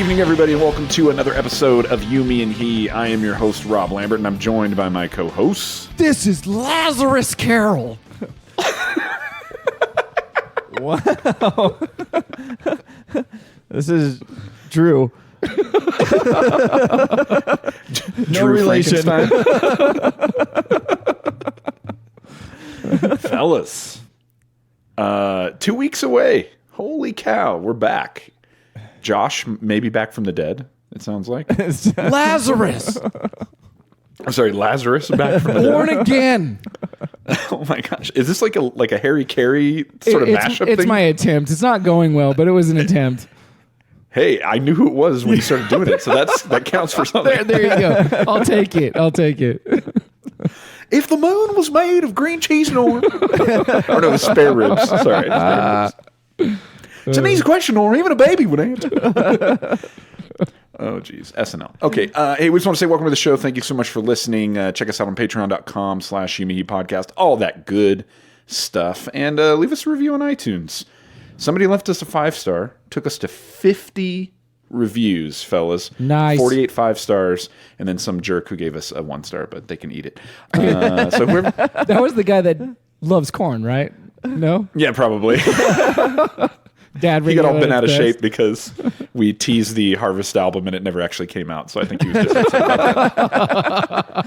evening, everybody, and welcome to another episode of You, Me, and He. I am your host, Rob Lambert, and I'm joined by my co-hosts. This is Lazarus Carroll. Wow. This is Drew. No Drew relation. Fellas, 2 weeks away. Holy cow, we're back. Josh may be back from the dead, it sounds like. Lazarus. I'm sorry, Lazarus back from the dead. Born again. Oh my gosh. Is this like a Harry Carey sort of mashup It's thing? my attempt. It's not going well, but it was an attempt. Hey, I knew who it was when you started doing it, so that counts for something. There you go. I'll take it. If the moon was made of green cheese and oil. Or no, spare ribs. Sorry. Spare ribs. It's an easy question, or even a baby would answer. Oh, geez. SNL. Okay. Hey, we just want to say welcome to the show. Thank you so much for listening. Check us out on patreon.com/youmehepodcast. All that good stuff. And leave us a review on iTunes. Somebody left us a 5-star. Took us to 50 reviews, fellas. Nice. 48 5 stars. And then some jerk who gave us a 1-star, but they can eat it. So whoever... That was the guy that loves corn, right? No? Yeah, probably. Dad, he got all bent out of shape because we teased the Harvest album and it never actually came out. So I think he was just upset about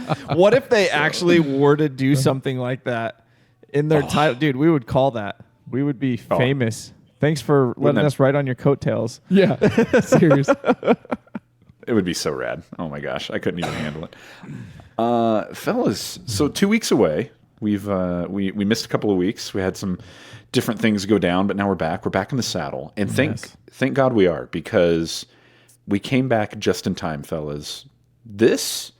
that. What if they actually were to do something like that in their title? Dude, we would call that. We would be famous. Thanks for letting us ride on your coattails. Yeah. Serious. It would be so rad. Oh my gosh. I couldn't even handle it. Fellas, so 2 weeks away. We missed a couple of weeks. We had some different things go down, but now we're back. We're back in the saddle. And thank God we are, because we came back just in time, fellas. This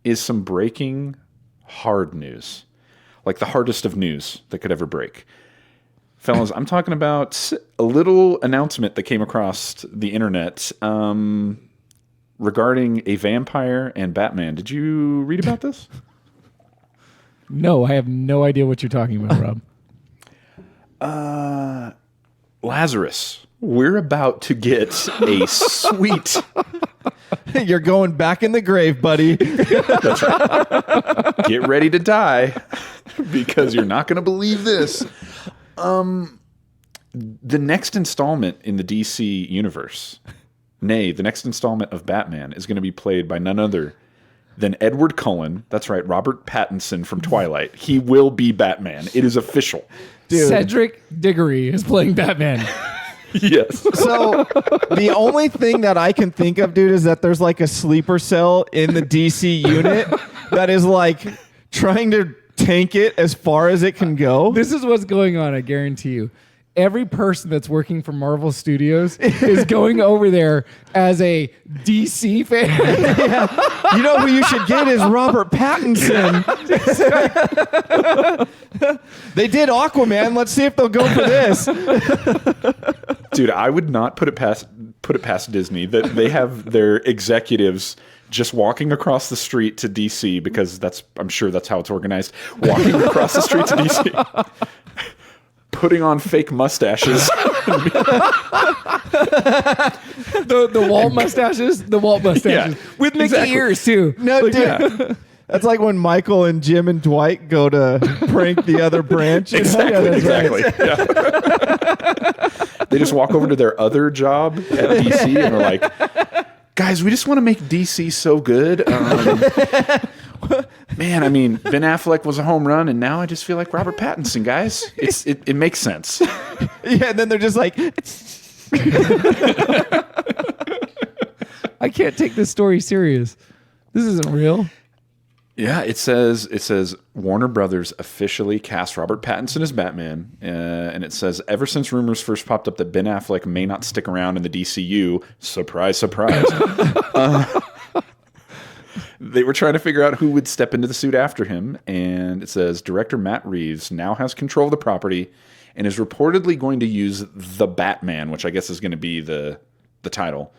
is some breaking hard news. Like the hardest of news that could ever break. Fellas, I'm talking about a little announcement that came across the internet regarding a vampire and Batman. Did you read about this? No, I have no idea what you're talking about, Rob. Lazarus, we're about to get a sweet... You're going back in the grave, buddy. That's right. Get ready to die, because you're not going to believe this. The next installment in the DC universe, nay, the next installment of Batman, is going to be played by none other than Edward Cullen. That's right, Robert Pattinson from Twilight. He will be Batman. It is official. Dude. Cedric Diggory is playing Batman. Yes. So the only thing that I can think of, dude, is that there's like a sleeper cell in the DC unit that is like trying to tank it as far as it can go. This is what's going on, I guarantee you. Every person that's working for Marvel Studios is going over there as a DC fan. Yeah. You know who you should get is Robert Pattinson. They did Aquaman. Let's see if they'll go for this. Dude, I would not put it past Disney that they have their executives just walking across the street to DC, because I'm sure that's how it's organized. Walking across the street to DC. Putting on fake mustaches. the Walt mustaches? The Walt mustaches. Yeah, with Mickey ears, too. No, dude. Yeah. That's like when Michael and Jim and Dwight go to prank the other branch. Exactly. Right. Yeah. They just walk over to their other job at DC and are like, guys, we just want to make DC so good. Man, I mean, Ben Affleck was a home run, and now I just feel like Robert Pattinson, guys. It makes sense. Yeah, and then they're just like... I can't take this story serious. This isn't real. Yeah, it says Warner Brothers officially cast Robert Pattinson as Batman, and it says, ever since rumors first popped up that Ben Affleck may not stick around in the DCU, surprise, surprise, they were trying to figure out who would step into the suit after him, and it says director Matt Reeves now has control of the property and is reportedly going to use The Batman, which I guess is going to be the title.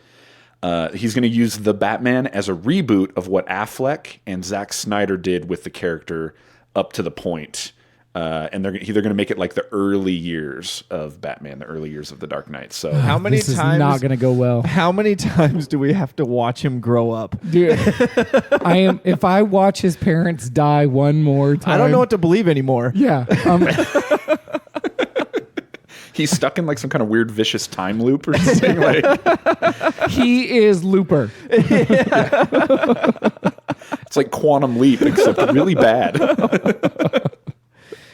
He's going to use The Batman as a reboot of what Affleck and Zack Snyder did with the character up to the point and they're going to make it like the early years of Batman, the early years of the Dark Knight. So How many This is times? not going to go well. How many times do we have to watch him grow up? Dude, if I watch his parents die one more time. I don't know what to believe anymore. Yeah. he's stuck in like some kind of weird vicious time loop or something. Like He is Looper. it's like Quantum Leap, except really bad.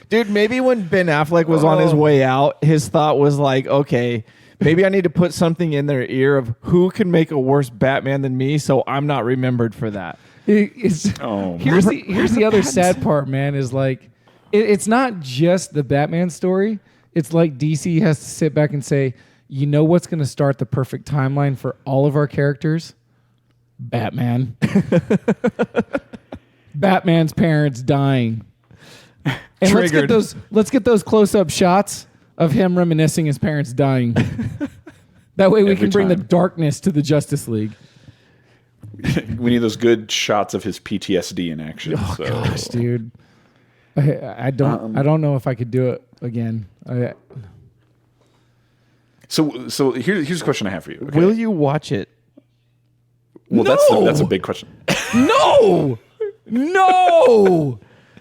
Dude, maybe when Ben Affleck was on his way out, his thought was like, okay, maybe I need to put something in their ear of who can make a worse Batman than me, so I'm not remembered for that. Here's the other sad part, man, is like it's not just the Batman story. It's like DC has to sit back and say, you know what's going to start the perfect timeline for all of our characters? Batman. Batman's parents dying. And Triggered. let's get those close-up shots of him reminiscing his parents dying. That way we Every can bring the time. darkness to the Justice League. We need those good shots of his PTSD in action. Oh so. gosh, dude. I don't know if I could do it again. So here's a question I have for you. Okay. Will you watch it? Well, No! that's a big question. No!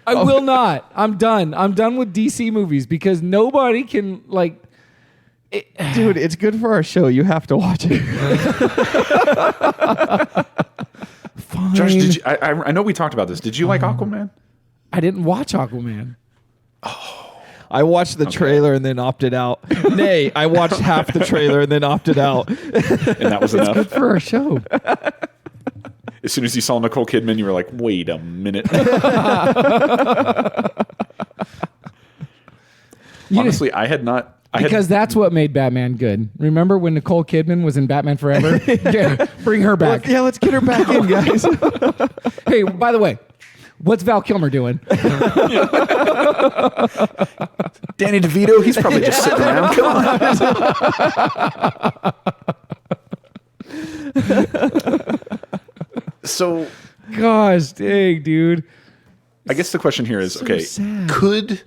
I will not. I'm done. I'm done with DC movies because nobody can like. Dude, it's good for our show. You have to watch it. Fine. Josh, did you, I know we talked about this. Did you like Aquaman? I didn't watch Aquaman. I watched the trailer and then opted out. Nay, I watched half the trailer and then opted out. And that was enough. Good for our show. As soon as you saw Nicole Kidman, you were like, wait a minute. Honestly, I had not. Because that's what made Batman good. Remember when Nicole Kidman was in Batman Forever? Yeah, bring her back. Let's get her back in, guys. Hey, by the way, what's Val Kilmer doing? Danny DeVito, he's probably just sitting around. Come on. So, Gosh, dang, dude. I guess the question here is, So okay, sad. could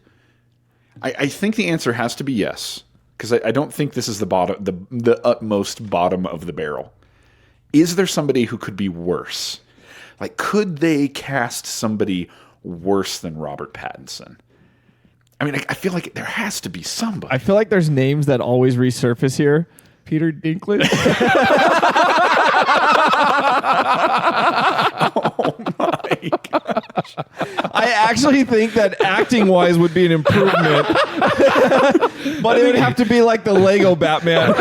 I think the answer has to be yes, because I don't think this is the utmost bottom of the barrel. Is there somebody who could be worse? Like, could they cast somebody worse than Robert Pattinson? I mean, I feel like there has to be somebody. I feel like there's names that always resurface here. Peter Dinklage. Oh my gosh. I actually think that acting-wise would be an improvement. But it would have to be like the Lego Batman.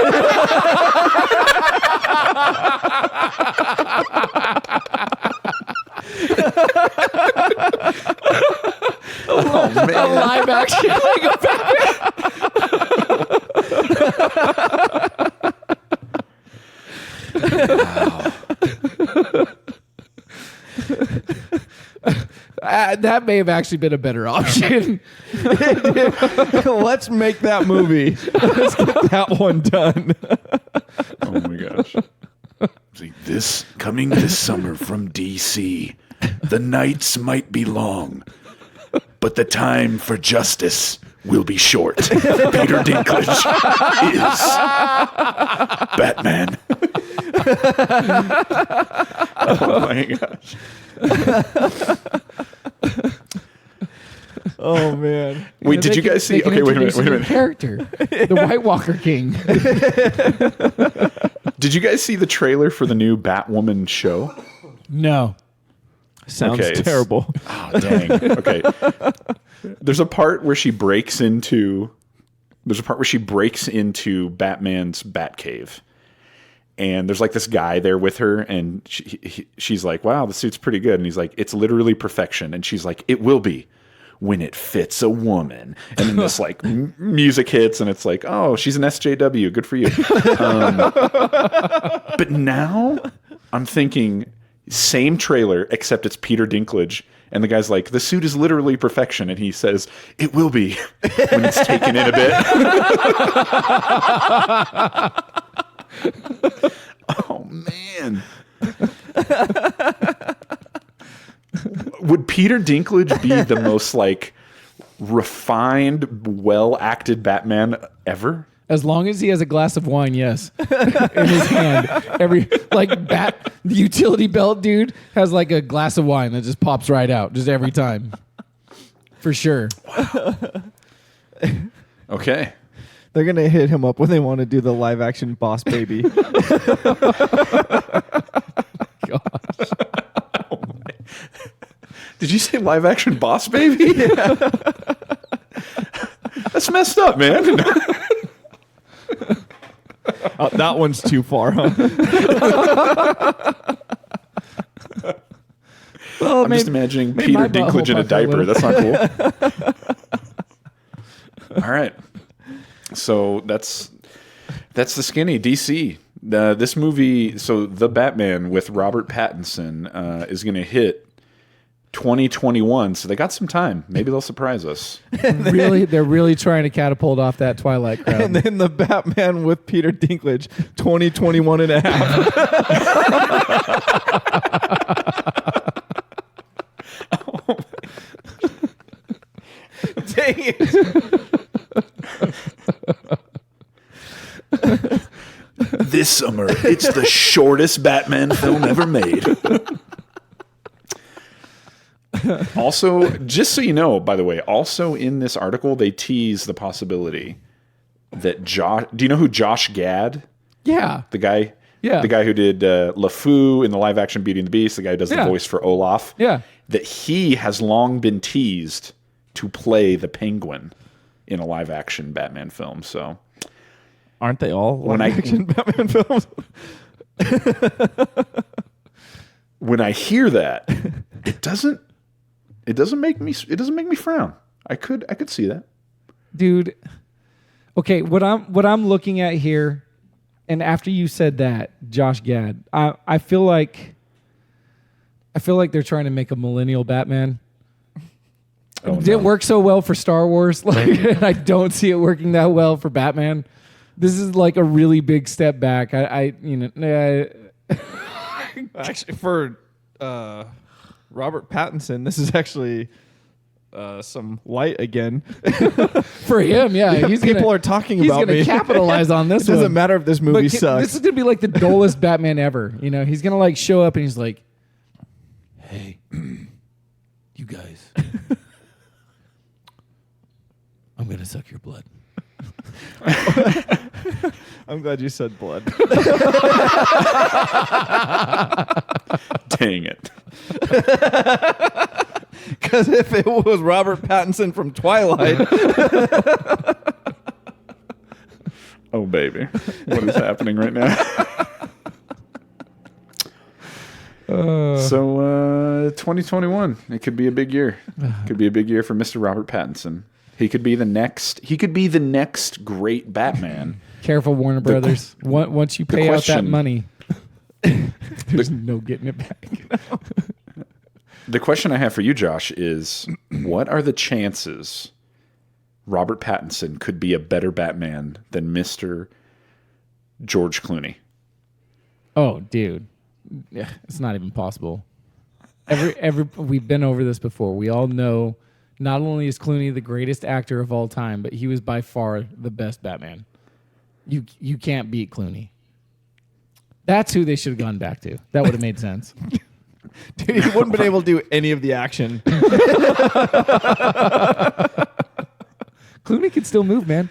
Oh A man. live action Lego that may have actually been a better option. Let's make that movie. Let's get that one done. Oh my gosh. See, this coming this summer from DC. The nights might be long, but the time for justice will be short. Peter Dinklage is Batman. Oh my gosh. Oh, man. Wait, did you guys see? Okay, wait a minute. Character, the White Walker King. Did you guys see the trailer for the new Batwoman show? No. Sounds Okay, it's- terrible. Oh, dang. Okay. There's a part where she breaks into Batman's Batcave. And there's like this guy there with her, and she's like, wow, the suit's pretty good. And he's like, it's literally perfection. And she's like, it will be when it fits a woman. And then this like music hits, and it's like, oh, she's an SJW. Good for you. But now I'm thinking, same trailer, except it's Peter Dinklage. And the guy's like, the suit is literally perfection. And he says, it will be when it's taken in a bit. Oh, man. Would Peter Dinklage be the most like refined, well-acted Batman ever. As long as he has a glass of wine, yes, in his hand. The utility belt dude has like a glass of wine that just pops right out just every time. For sure. Okay. They're going to hit him up when they want to do the live action Boss Baby. Gosh. Oh Did you say live action Boss Baby? Yeah. That's messed up, man. That one's too far, huh? Well, I'm just imagining Peter Dinklage in a diaper. That's not cool. All right. So that's the skinny DC. This movie, so The Batman with Robert Pattinson is going to hit 2021. So they got some time. Maybe they'll surprise us. They're really trying to catapult off that Twilight crowd. And then The Batman with Peter Dinklage, 2021 and a half. Dang it. This summer, it's the shortest Batman film ever made. Also, just so you know, by the way, also in this article, they tease the possibility that Josh... Do you know who Josh Gad? Yeah. The guy... Yeah. The guy who did LeFou in the live-action Beauty and the Beast, the guy who does the voice for Olaf. Yeah. That he has long been teased to play the Penguin in a live-action Batman film, so... Aren't they all live-action Batman films? When I hear that, it doesn't make me frown. I could see that. Dude. Okay, what I'm looking at here, and after you said that, Josh Gad, I feel like they're trying to make a millennial Batman. It didn't work so well for Star Wars. Like, I don't see it working that well for Batman. This is like a really big step back. Actually, for Robert Pattinson, this is actually some light again. For him, yeah. People are talking about me. He's going to capitalize on this. It doesn't matter if this movie sucks. This is going to be like the dullest Batman ever. You know, he's going to like show up and he's like, "Hey, you guys, I'm going to suck your blood." I'm glad you said blood. Dang it. Because if it was Robert Pattinson from Twilight... Oh, baby. What is happening right now? So, 2021. It could be a big year. Could be a big year for Mr. Robert Pattinson. He could be the next great Batman. Careful, Warner Brothers. Once you pay out that money, there's no getting it back. The question I have for you, Josh, is what are the chances Robert Pattinson could be a better Batman than Mr. George Clooney? Oh, dude. Yeah, it's not even possible. We've been over this before. We all know not only is Clooney the greatest actor of all time, but he was by far the best Batman. You can't beat Clooney. That's who they should have gone back to. That would have made sense. Dude, he wouldn't been able to do any of the action. Clooney can still move, man.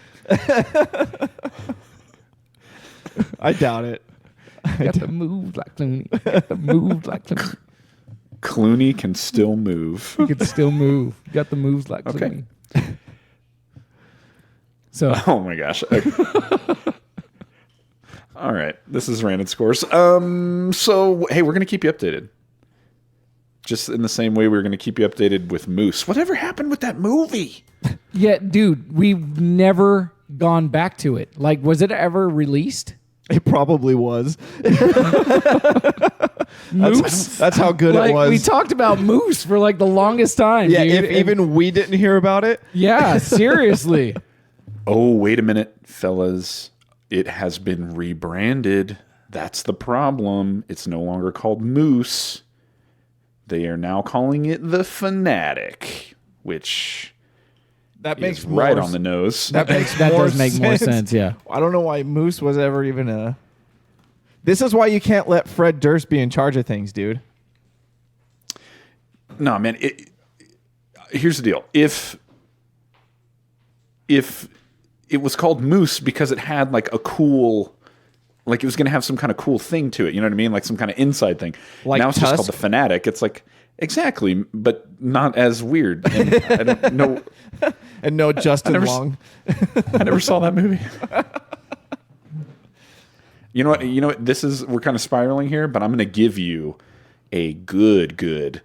I doubt it. Got the move like Clooney. Got the move like Clooney. Clooney can still move. He can still move. Got the moves like Clooney. So, oh my gosh. Okay. All right. This is Random Scores. So, hey, we're going to keep you updated. Just in the same way we were going to keep you updated with Moose. Whatever happened with that movie? Yeah, dude, we've never gone back to it. Like, was it ever released? It probably was. Moose? That's how good it was. We talked about Moose for like the longest time. Yeah, dude. if even we didn't hear about it. Yeah, seriously. Oh, wait a minute, fellas. It has been rebranded. That's the problem. It's no longer called Moose. They are now calling it The Fanatic, which That makes right on the nose. That does make more sense. Yeah. I don't know why Moose was ever even a. This is why you can't let Fred Durst be in charge of things, dude. No, man. Here's the deal. If it was called Moose because it had like a cool, like it was going to have some kind of cool thing to it, you know what I mean? Like some kind of inside thing. Like now it's just called the Fanatic. It's like, exactly, but not as weird. And I don't know. And no Justin Long. I never saw that movie. You know what? We're kind of spiraling here, but I'm going to give you a good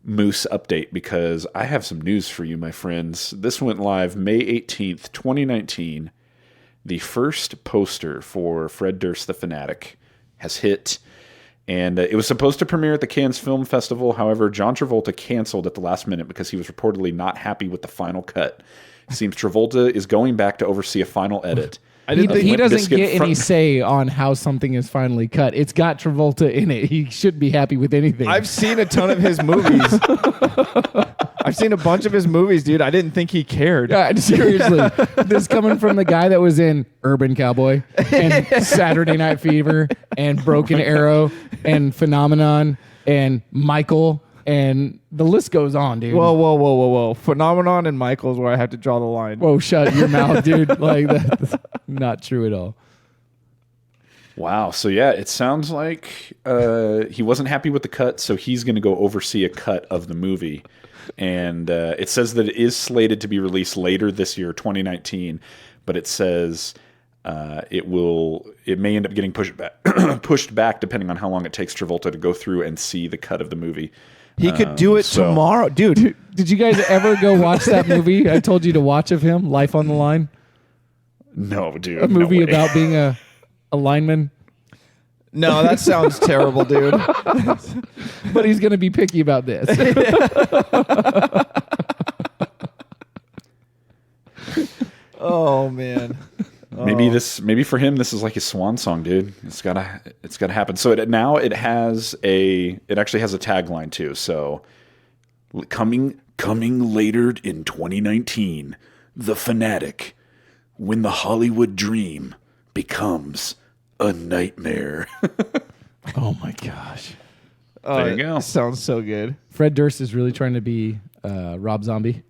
Moose update because I have some news for you, my friends. This went live May 18th, 2019. The first poster for Fred Durst the Fanatic has hit, and it was supposed to premiere at the Cannes Film Festival. However, John Travolta canceled at the last minute because he was reportedly not happy with the final cut. It seems Travolta is going back to oversee a final edit. He doesn't get any say on how something is finally cut. It's got Travolta in it. He should be happy with anything. I've seen a ton of his movies. I've seen a bunch of his movies, dude. I didn't think he cared. Seriously. This coming from the guy that was in Urban Cowboy and Saturday Night Fever and Broken Arrow and Phenomenon and Michael. And the list goes on, dude. Whoa. Phenomenon and Michael is where I have to draw the line. Whoa, shut your mouth, dude. Like, that's not true at all. Wow. So, yeah, it sounds like he wasn't happy with the cut, so he's going to go oversee a cut of the movie. And it says that it is slated to be released later this year, 2019, but it says it may end up getting pushed back depending on how long it takes Travolta to go through and see the cut of the movie. He could do it tomorrow. Dude, did you guys ever go watch that movie I told you to watch of him, Life on the Line? No, dude. A movie about being a lineman? No, that sounds terrible, dude. But he's going to be picky about this. Oh, man. Maybe for him this is like his swan song, dude. It's gotta happen. So it actually has a tagline too. So coming later in 2019, The Fanatic, when the Hollywood dream becomes a nightmare. Oh my gosh. There you go. Sounds so good. Fred Durst is really trying to be Rob Zombie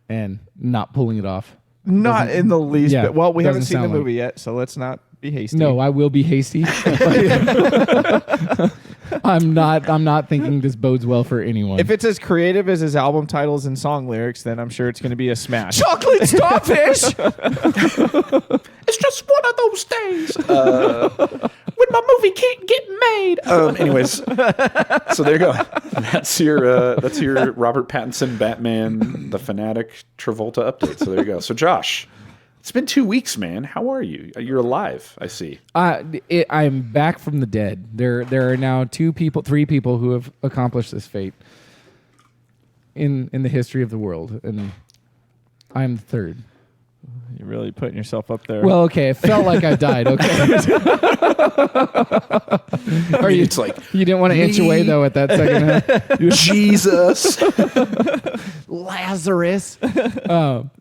and not pulling it off. Not in the least bit. Well, we haven't doesn't seen the sound movie yet, so let's not be hasty. No, I will be hasty. I'm not thinking this bodes well for anyone. If it's as creative as his album titles and song lyrics, then I'm sure it's going to be a smash. Chocolate starfish. It's just one of those days when my movie can't get made. Anyways, so there you go. That's your Robert Pattinson Batman The Fanatic Travolta update. So there you go. So Josh, it's been 2 weeks, man. How are you? You're alive, I see. I'm back from the dead. There are now 3 people who have accomplished this feat in the history of the world, and I'm the third. You're really putting yourself up there. Well, okay, it felt like I died. Okay. It's like you didn't want to inch away though at that second half. Jesus, Lazarus.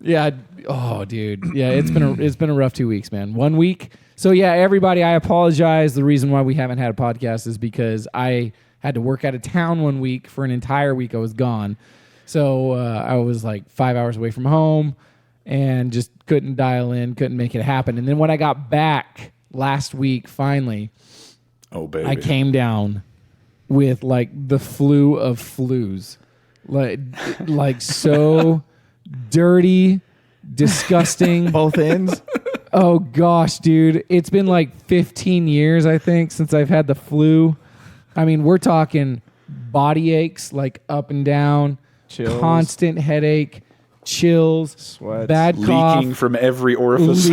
Yeah. Oh, dude. Yeah, it's been a rough 2 weeks, man. 1 week. So yeah, everybody, I apologize. The reason why we haven't had a podcast is because I had to work out of town 1 week. For an entire week I was gone. So I was like 5 hours away from home and just couldn't dial in, couldn't make it happen. And then when I got back last week, finally, oh baby, I came down with like the flu of flus. Like so dirty, disgusting. Both ends? Oh gosh, dude. It's been like 15 years, I think, since I've had the flu. I mean, we're talking body aches, like up and down, chills, constant headache, chills, sweat, bad cough, leaking from every orifice.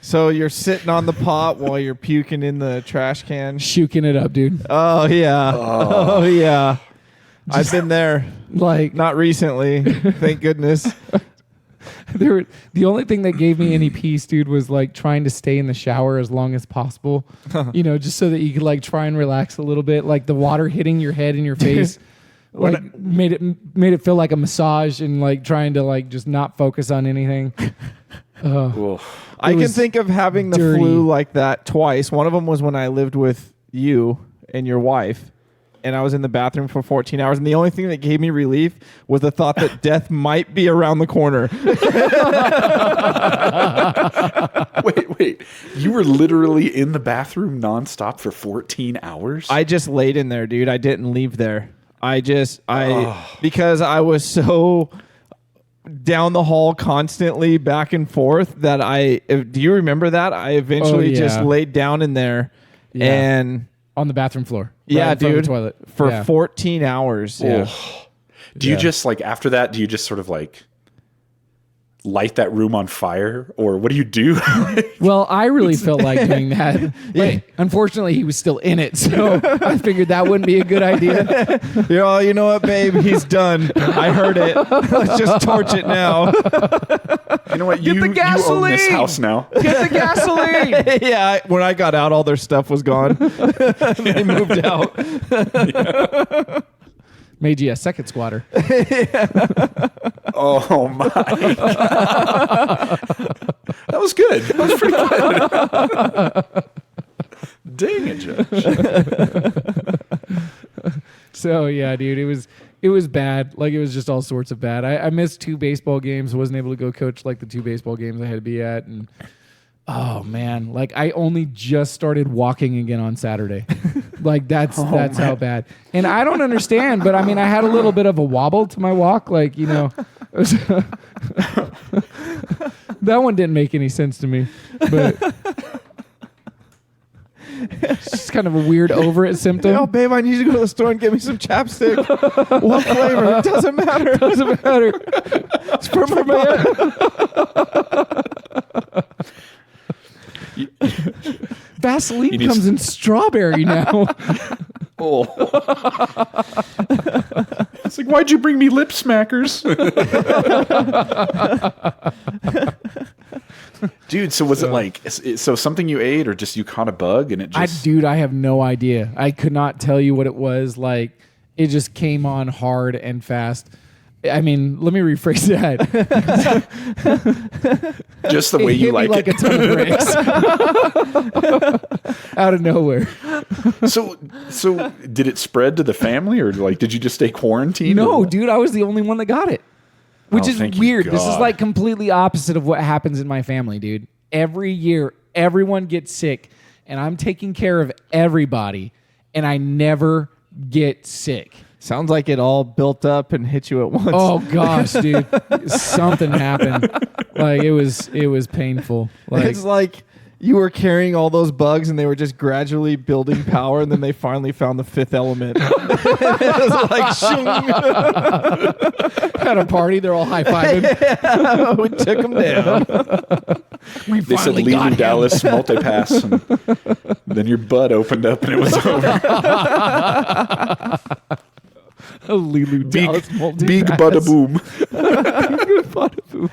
So you're sitting on the pot while you're puking in the trash can? Shuking it up, dude. Oh, yeah. Oh, yeah. I've been there. Like, not recently, thank goodness. The only thing that gave me any peace, dude, was like trying to stay in the shower as long as possible. You know, just so that you could like try and relax a little bit. Like the water hitting your head and your face like made it feel like a massage and like trying to like just not focus on anything. I can think of having the dirty. flu like that twice. One of them was when I lived with you and your wife, and I was in the bathroom for 14 hours, and the only thing that gave me relief was the thought that death might be around the corner. Wait. You were literally in the bathroom nonstop for 14 hours? I just laid in there, dude. I didn't leave there. Because I was so down the hall constantly back and forth that do you remember that? I eventually just laid down in there and on the bathroom floor. Yeah, in front of dude. the toilet. For 14 hours. Yeah. Do you just like after that? Do you just sort of like light that room on fire, or what do you do? Well, I really felt like doing that. But unfortunately, he was still in it, so I figured that wouldn't be a good idea. You know what, babe? He's done. I heard it. Let's just torch it now. You know what? Get the You gasoline! own this house now. Get the gasoline! Yeah, when I got out, all their stuff was gone. They moved out. Made you a second squatter. Oh my God. That was good. That was pretty good. Dang it, Josh. So yeah, dude, it was bad. Like it was just all sorts of bad. I missed 2 baseball games. Wasn't able to go coach like the 2 baseball games I had to be at, and oh man, like I only just started walking again on Saturday. Like that's how bad. And I don't understand, but I mean, I had a little bit of a wobble to my walk. Like, you know, that one didn't make any sense to me, but it's just kind of a weird over it symptom. Oh, babe, I need you to go to the store and get me some chapstick. What flavor? It doesn't matter. Doesn't matter. It's for my Vaseline comes in strawberry now. Oh. It's like, why'd you bring me lip smackers? Dude, so was it like something you ate or just you caught a bug and it just... Dude, I have no idea. I could not tell you what it was. Like, it just came on hard and fast. I mean, let me rephrase that. Just the way you like like it. A ton of bricks. Out of nowhere. So did it spread to the family, or like did you just stay quarantined? No, dude, I was the only one that got it. Which is thank you, weird. This is God. like completely opposite of what happens in my family, dude. Every year, everyone gets sick, and I'm taking care of everybody, and I never get sick. Sounds like it all built up and hit you at once. Oh gosh, dude, something happened. Like it was painful. Like it's like you were carrying all those bugs and they were just gradually building power, and then they finally found the 5th element. It was like, shung. at a party, they're all high fiving. Yeah, we took them down. They said Lulu Dallas multipass, and then your butt opened up and it was over. Lulu Dallas Big bada boom. Bada boom.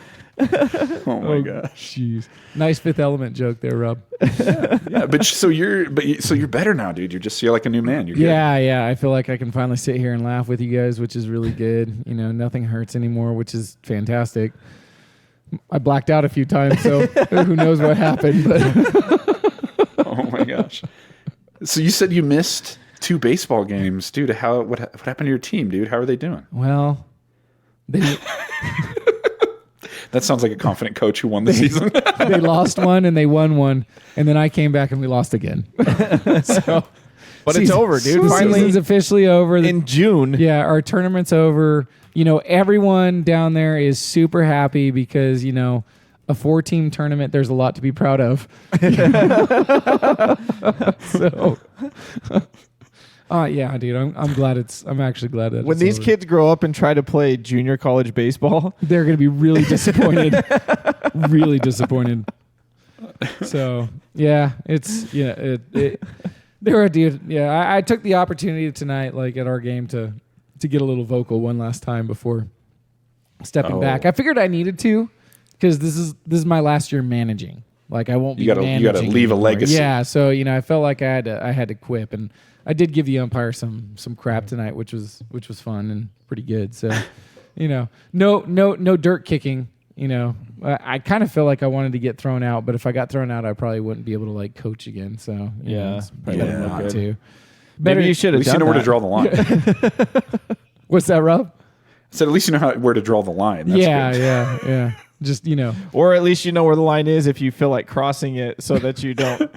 Oh my gosh. Jeez. Nice Fifth Element joke there, Rob. Yeah, so you're better now, dude. You're like a new man. You're good. Yeah. I feel like I can finally sit here and laugh with you guys, which is really good. You know, nothing hurts anymore, which is fantastic. I blacked out a few times, so who knows what happened. But Oh my gosh. So you said you missed 2 baseball games, dude. What happened to your team, dude? How are they doing? well, they That sounds like a confident coach who won the season. they lost one and they won one, and then I came back and we lost again. So, But it's over, dude. The Finally, season's officially over. in June. Yeah, our tournament's over. You know, everyone down there is super happy because, you know, a 4-team tournament, there's a lot to be proud of. So, yeah, dude, I'm actually glad that When it's these over. kids grow up and try to play junior college baseball, They're going to be really disappointed. Really disappointed. So, yeah, they're a dude. Yeah, I took the opportunity tonight, like at our game, to get a little vocal one last time before stepping back. I figured I needed to, because this is my last year managing. Like I won't be You gotta leave a anymore. legacy. Yeah, so I felt like I had to quip, and I did give the umpire some crap tonight, which was fun and pretty good. So, no dirt kicking. I kind of feel like I wanted to get thrown out, but if I got thrown out, I probably wouldn't be able to like coach again. So it's better not to. Maybe you should have done you know that. where to draw the line. What's that, Rob? I said at least you know where to draw the line. That's good. Yeah. Just Or at least you know where the line is if you feel like crossing it, so that you don't.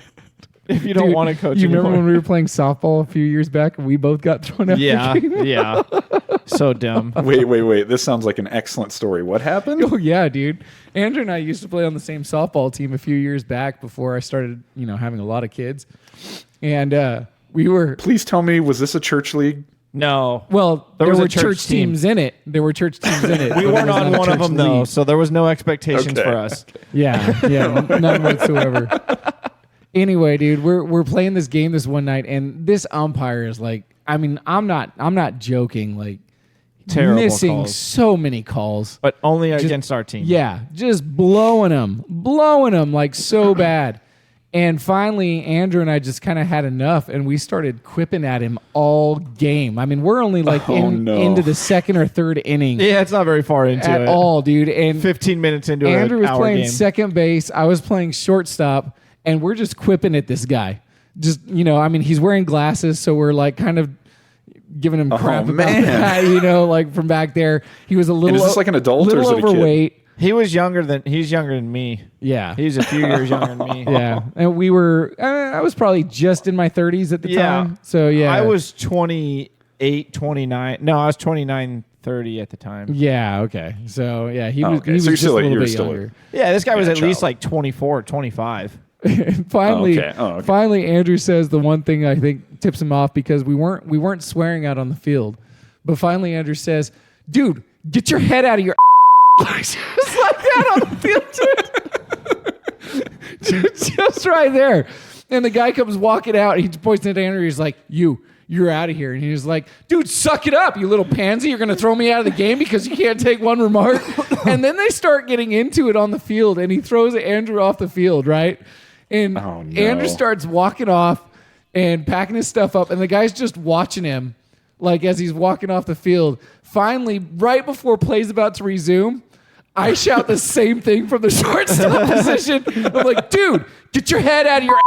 If you don't want to coach You anymore. remember when we were playing softball a few years back and we both got thrown out? Yeah. So dumb. Wait. This sounds like an excellent story. What happened? Oh yeah, dude. Andrew and I used to play on the same softball team a few years back before I started, having a lot of kids. And we were Please tell me, was this a church league? No. Well, there was were a church team. teams in it. There were church teams in it. We but weren't it was on not a one of church them, though, league. so there was no expectations for us. Yeah, none whatsoever. Anyway, dude, we're playing this game this one night, and this umpire is like, I'm not joking, like Terrible missing calls. so many calls, But only against our team. Yeah, just blowing them like so bad. And finally, Andrew and I just kind of had enough, and we started quipping at him all game. I mean, we're only like into the second or third inning. Yeah, it's not very far into at it. all, dude. And 15 minutes into Andrew was an hour playing game. second base. I was playing shortstop, and we're just quipping at this guy. Just he's wearing glasses, so we're like kind of giving him crap about that. Like from back there, he was a little. And is this like an adult or is it a kid? overweight. He's younger than me. Yeah. He's a few years younger than me. Yeah. And we were, I was probably just in my 30s at the time. So, yeah. I was 28, 29. No, I was 29, 30 at the time. Yeah. Okay. So, yeah, he was, okay. he was So just a you're little bit still younger. Yeah, this guy was at child. least like 24, 25. And finally, Okay. finally, Andrew says the one thing I think tips him off because we weren't swearing out on the field. But finally, Andrew says, dude, get your head out of your just like that on the field, just right there. And the guy comes walking out. He points at Andrew. He's like, you're out of here. And he's like, dude, suck it up, you little pansy. You're going to throw me out of the game because you can't take one remark. And then they start getting into it on the field, and he throws Andrew off the field, right? And Andrew starts walking off and packing his stuff up, and the guy's just watching him like as he's walking off the field. Finally, right before play's about to resume, I shout the same thing from the shortstop position. I'm like, dude, get your head out of your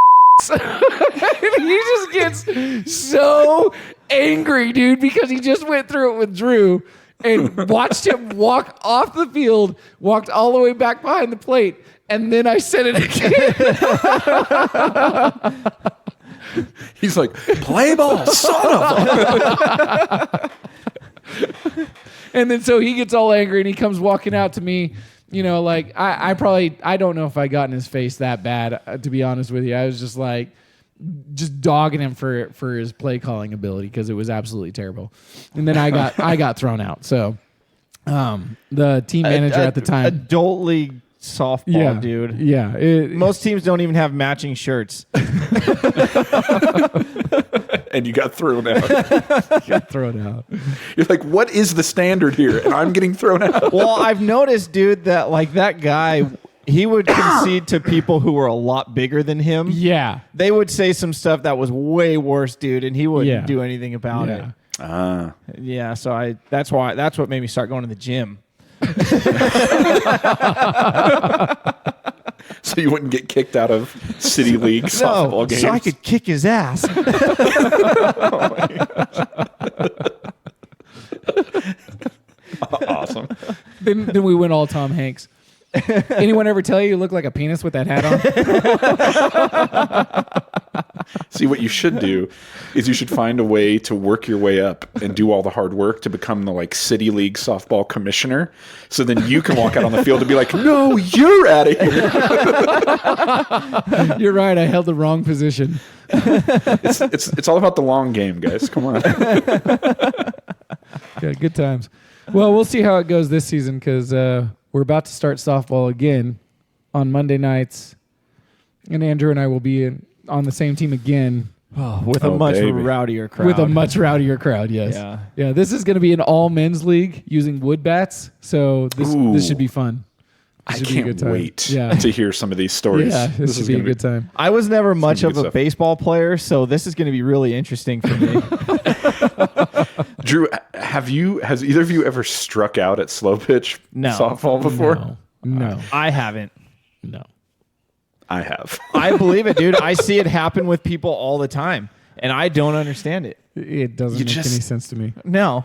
ass. And he just gets so angry, dude, because he just went through it with Drew and watched him walk off the field, walked all the way back behind the plate, and then I said it again. He's like, play ball, son of a. And then so he gets all angry and he comes walking out to me, like I don't know if I got in his face that bad, to be honest with you. I was just dogging him for his play calling ability because it was absolutely terrible. And then I got thrown out. So the team manager at the time, adult league softball, dude. Yeah. Most teams don't even have matching shirts. And you got thrown out. Got thrown out. You're like, what is the standard here? And I'm getting thrown out. Well, I've noticed, dude, that like that guy, he would concede to people who were a lot bigger than him. Yeah. They would say some stuff that was way worse, dude, and he wouldn't do anything about it. Yeah, so that's what made me start going to the gym. So you wouldn't get kicked out of City League softball games? So I could kick his ass. Awesome. Then we went all Tom Hanks. Anyone ever tell you look like a penis with that hat on? See, what you should do is you should find a way to work your way up and do all the hard work to become the City League softball commissioner. So then you can walk out on the field and be like, no, you're out of here. You're right. I held the wrong position. It's all about the long game, guys. Come on. Yeah, good times. Well, we'll see how it goes this season because we're about to start softball again on Monday nights. And Andrew and I will be on the same team again. With a much rowdier crowd. With a much rowdier crowd, yes. Yeah, this is going to be an all men's league using wood bats. So this should be fun. I should be a good can't time. wait Yeah. to hear some of these stories. Yeah, this should be a good time. I was never much gonna of be a good stuff. baseball player, so this is going to be really interesting for me. Drew, has either of you ever struck out at slow pitch No. softball before? No. I haven't. No. I have. I believe it, dude. I see it happen with people all the time, and I don't understand it. It doesn't make any sense to me. No.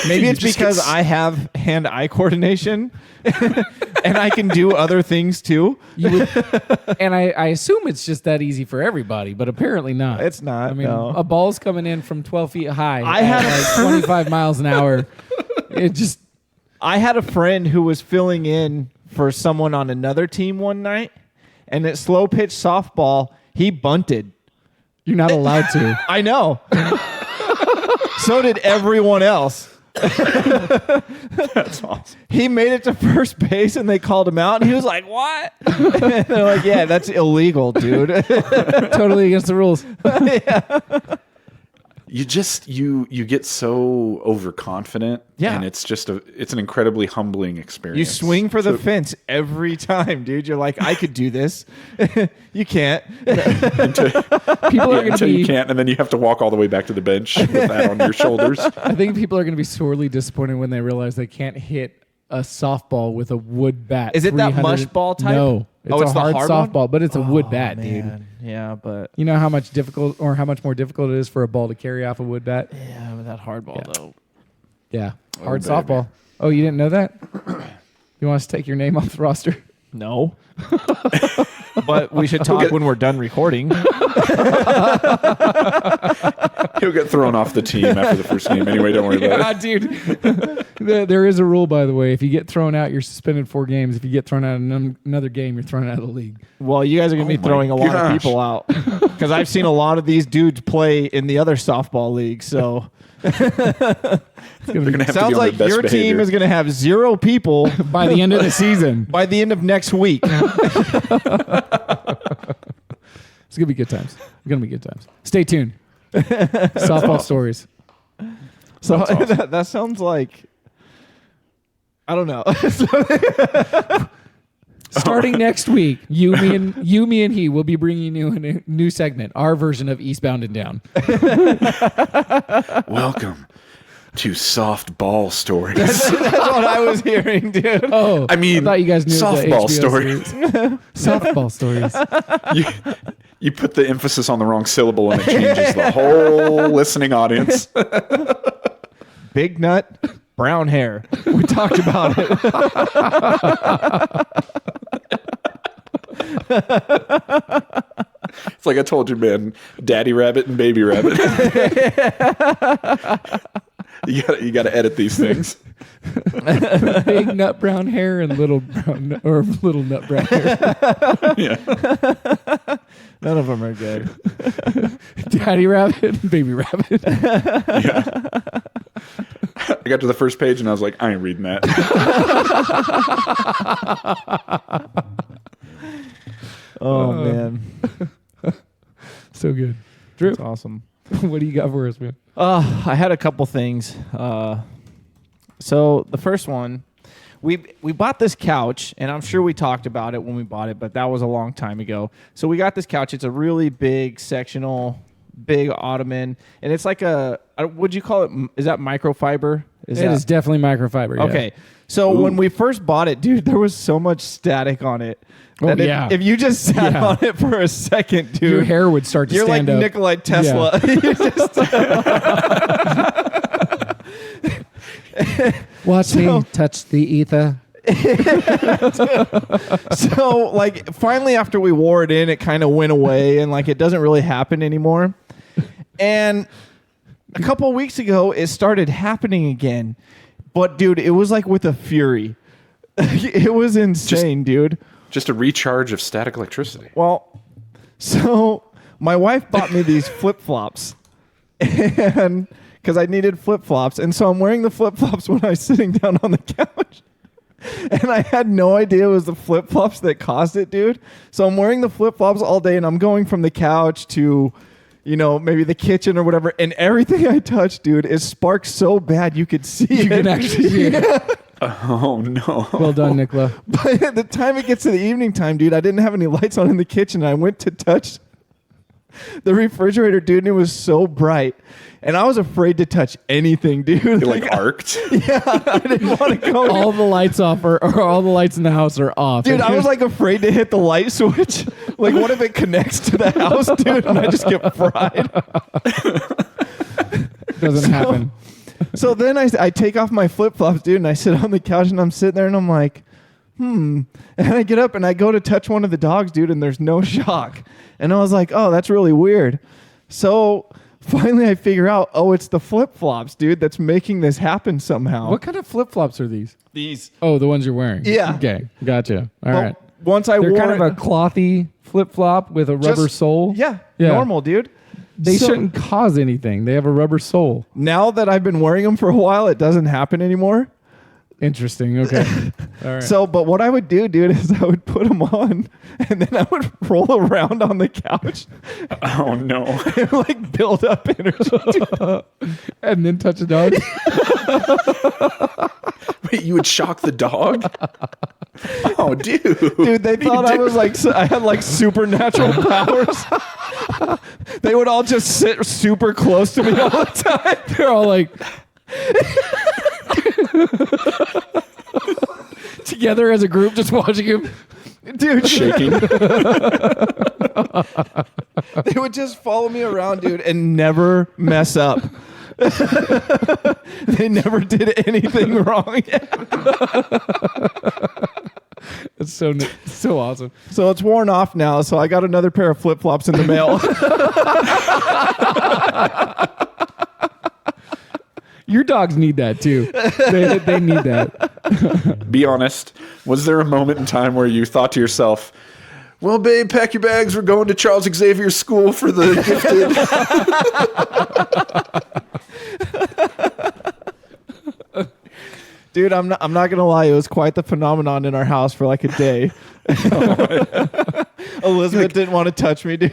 Maybe You it's just because get I have hand-eye coordination, and I can do other things too. And I assume it's just that easy for everybody, but apparently not. It's not, I mean, no. a ball's coming in from 12 feet high I at had- like 25 miles an hour. It just... I had a friend who was filling in for someone on another team one night, and at slow pitch softball, he bunted. You're not allowed to. I know. So did everyone else. That's awesome. He made it to first base, and they called him out, and he was like, "What?" And they're like, "Yeah, that's illegal, dude." Totally against the rules. You just you get so overconfident, Yeah. and it's an incredibly humbling experience. You swing for the fence every time, dude. You're like, "I could do this." You can't. People are going to until be... you can't, and then you have to walk all the way back to the bench with that on your shoulders. I think people are going to be sorely disappointed when they realize they can't hit a softball with a wood bat. Is it that 300 mush ball type? No. It's It's a the hard hard softball, one? but it's a wood bat, dude. Man. Yeah, but You know how much more difficult it is for a ball to carry off a wood bat? yeah, with that hard ball though. Yeah. Hard baby. softball. Oh, you didn't know that? You want us to take your name off the roster? No. But we should talk when we're done recording. He'll get thrown off the team after the first game anyway. Don't worry about it. dude. There is a rule, by the way. If you get thrown out, you're suspended 4 games. If you get thrown out in another game, you're thrown out of the league. Well, you guys are going to be my throwing a lot of gosh. people out because I've seen a lot of these dudes play in the other softball league. So They're going to have sounds to be on like their best your behavior. team is going to have 0 people By the end of the season. by the end of next week. It's going to be good times. It's going to be good times. Stay tuned. Softball stories. So That's awesome. that sounds like, I don't know. Starting next week, you, me, and he will be bringing you a new segment, our version of Eastbound and Down. Welcome to softball stories. That's what I was hearing, dude. Oh, I mean, thought you guys knew softball the HBO stories. series. Softball stories. You put the emphasis on the wrong syllable, and it changes the whole listening audience. Big nut, brown hair. We talked about it. It's like I told you, man. Daddy rabbit and baby rabbit. You got to edit these things. Big nut brown hair and little nut brown hair. Yeah. None of them are good. Daddy rabbit and baby rabbit. Yeah. I got to the first page and I was like, I ain't reading that. Oh, man. So good. Drew, That's awesome. what do you got for us, man? I had a couple things. So the first one, we bought this couch, and I'm sure we talked about it when we bought it, but that was a long time ago. So we got this couch. It's a really big sectional, big ottoman, and it's like would you call it? Is that microfiber? It is definitely microfiber. Yeah. Okay. So when we first bought it, dude, there was so much static on it. Oh, that yeah. If you just sat Yeah. on it for a second, dude, Your hair would start to you're like stand up. Nikolai Tesla. You just- Watch me touch the ether. So, like, finally, after we wore it in, it kind of went away, and like, it doesn't really happen anymore. And a couple of weeks ago, it started happening again. But, dude, it was like with a fury. It was insane, dude. Just a recharge of static electricity. Well, so my wife bought me these flip-flops, and because I needed flip-flops, and so I'm wearing the flip-flops when I was sitting down on the couch. And I had no idea it was the flip-flops that caused it, dude. So I'm wearing the flip-flops all day, and I'm going from the couch to, you know, maybe the kitchen or whatever, and everything I touch, dude, is sparked so bad you could see it. You can actually see it. Oh, no. Well done, Nicola. But at the time it gets to the evening time, dude, I didn't have any lights on in the kitchen. I went to touch the refrigerator, dude, and it was so bright. And I was afraid to touch anything, dude. It like arced. Yeah, I didn't want to go. All the lights off, or all the lights in the house are off. Dude, I was like afraid to hit the light switch. Like, what if it connects to the house, dude, and I just get fried? Doesn't happen. So then I take off my flip-flops, dude, and I sit on the couch, and I'm sitting there, and I'm like, And I get up, and I go to touch one of the dogs, dude, and there's no shock. And I was like, oh, that's really weird. So finally I figure out, it's the flip-flops, dude, that's making this happen somehow. What kind of flip-flops are these? These. Oh, the ones you're wearing. Yeah. Okay, gotcha. All right. Once I They're wore kind of a clothy flip-flop with a rubber sole. Yeah, normal, dude. They shouldn't cause anything. They have a rubber sole. Now that I've been wearing them for a while, it doesn't happen anymore. Interesting. Okay. All right. So, but what I would do, dude, is I would put them on, and then I would roll around on the couch. Oh, no. And like build up energy. And then touch a dog. Wait, you would shock the dog? Oh, dude. Dude, they thought I was like, I had like supernatural powers. They would all just sit super close to me all the time. They're all like together as a group, just watching him, dude, shaking. They would just follow me around, dude, and never mess up. They never did anything wrong. It's so awesome. So it's worn off now. So I got another pair of flip-flops in the mail. Your dogs need that too. They need that. Be honest. Was there a moment in time where you thought to yourself, well, babe, pack your bags. We're going to Charles Xavier's school for the gifted. Dude, I'm not gonna lie. It was quite the phenomenon in our house for like a day. Elizabeth didn't want to touch me, dude.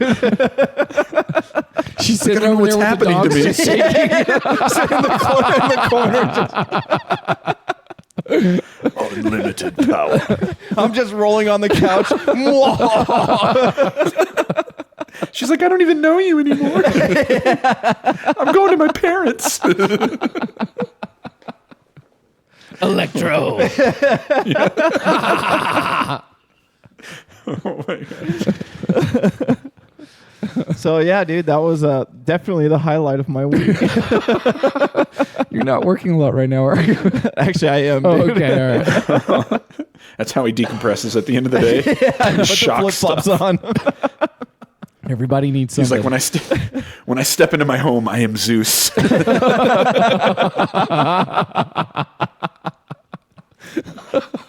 She's sitting over what's there happening with the to me. dogs, just shaking. Sitting in the corner. Unlimited power. I'm just rolling on the couch. She's like, I don't even know you anymore. I'm going to my parents. Electro. Oh my gosh. So yeah, dude, that was definitely the highlight of my week. You're not working a lot right now, are you? Actually, I am. Oh, Dude. okay, all right. That's how he decompresses at the end of the day. I put Shock the flip-flops stuff. on. Everybody needs something. He's like, when I step into my home, I am Zeus.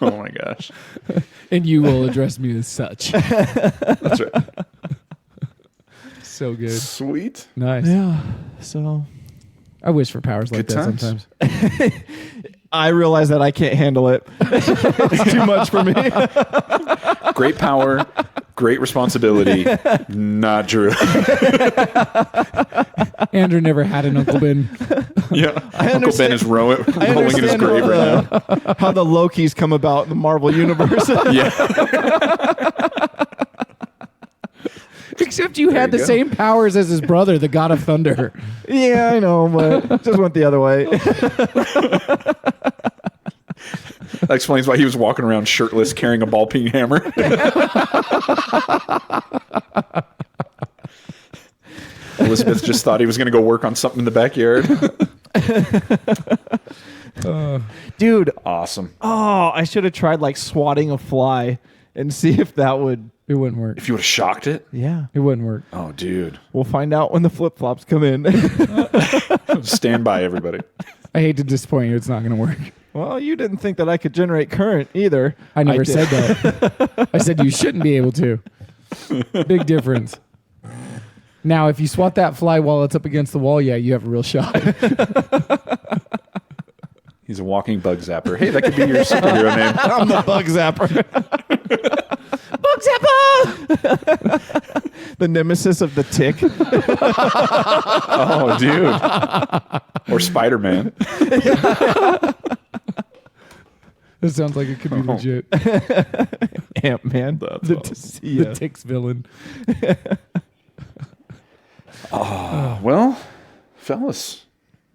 Oh my gosh. And you will address me as such. That's right. So good. Sweet. Nice. Yeah. So I wish for powers like Good that times. sometimes. I realize that I can't handle it. It's too much for me. Great power, great responsibility. Not Drew. Andrew never had an Uncle Ben. Yeah. Uncle Ben is rolling in his understand grave right now. how the Lokis come about in the Marvel universe. Yeah. Except you had you the go. same powers as his brother, the God of Thunder. Yeah, I know, but just went the other way. That explains why he was walking around shirtless carrying a ball peen hammer. Elizabeth just thought he was going to go work on something in the backyard. Dude, Awesome. I should have tried like swatting a fly and see if that would. It wouldn't work. If you would have shocked it. Yeah. It wouldn't work. Oh, dude. We'll find out when the flip-flops come in. Stand by, everybody. I hate to disappoint you. It's not going to work. Well, you didn't think that I could generate current either. I never did. said that. I said you shouldn't be able to. Big difference. Now, if you swat that fly while it's up against the wall, yeah, you have a real shot. He's a walking bug zapper. Hey, that could be your superhero name. I'm the bug zapper. Bug zapper! The nemesis of the tick. Oh, dude. Or Spider-Man. That sounds like it could be legit. Ant-Man. That's awesome. The Ticks villain. Well, fellas,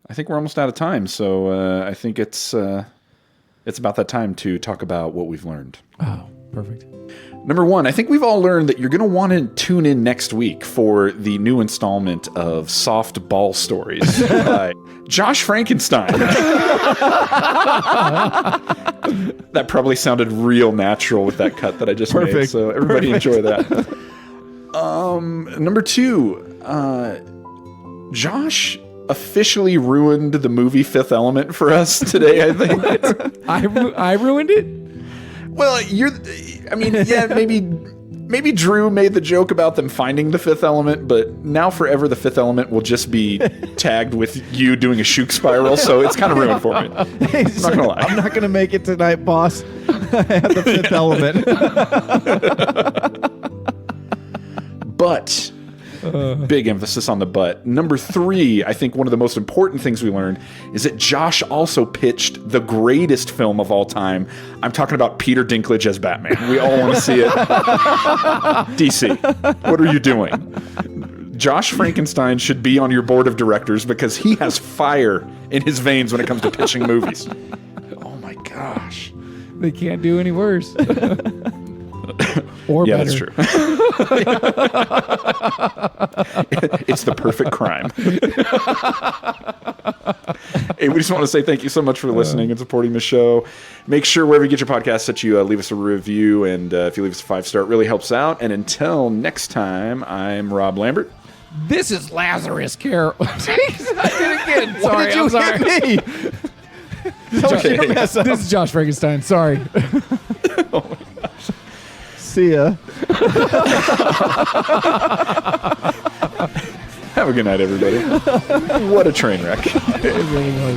I think we're almost out of time, so I think it's about that time to talk about what we've learned. Oh, perfect. Number one, I think we've all learned that you're going to want to tune in next week for the new installment of Soft Ball Stories by Josh Frankenstein. That probably sounded real natural with that cut that I just made, so everybody enjoy that. Number two, Josh officially ruined the movie Fifth Element for us today, I think. I ruined it? Well, maybe Drew made the joke about them finding the Fifth Element, but now forever the Fifth Element will just be tagged with you doing a Shook spiral, so it's kind of ruined for me. Hey, I'm not gonna lie. I'm not gonna make it tonight, boss. I had the Fifth Element. But big emphasis on the but. Number three, I think one of the most important things we learned is that Josh also pitched the greatest film of all time. I'm talking about Peter Dinklage as Batman. We all want to see it. DC, what are you doing? Josh Frankenstein should be on your board of directors because he has fire in his veins when it comes to pitching movies. Oh my gosh. They can't do any worse. Or yeah, better. that's true. It's the perfect crime. Hey, we just want to say thank you so much for listening and supporting the show. Make sure wherever you get your podcasts that you leave us a review, and if you leave us a 5-star, it really helps out. And until next time, I'm Rob Lambert. This is Lazarus Carroll. I did it again. Why Sorry, did you I'm sorry. hit me? This is Josh Frankenstein. Sorry. Oh my gosh. See ya. Have a good night, everybody. What a train wreck. It really was.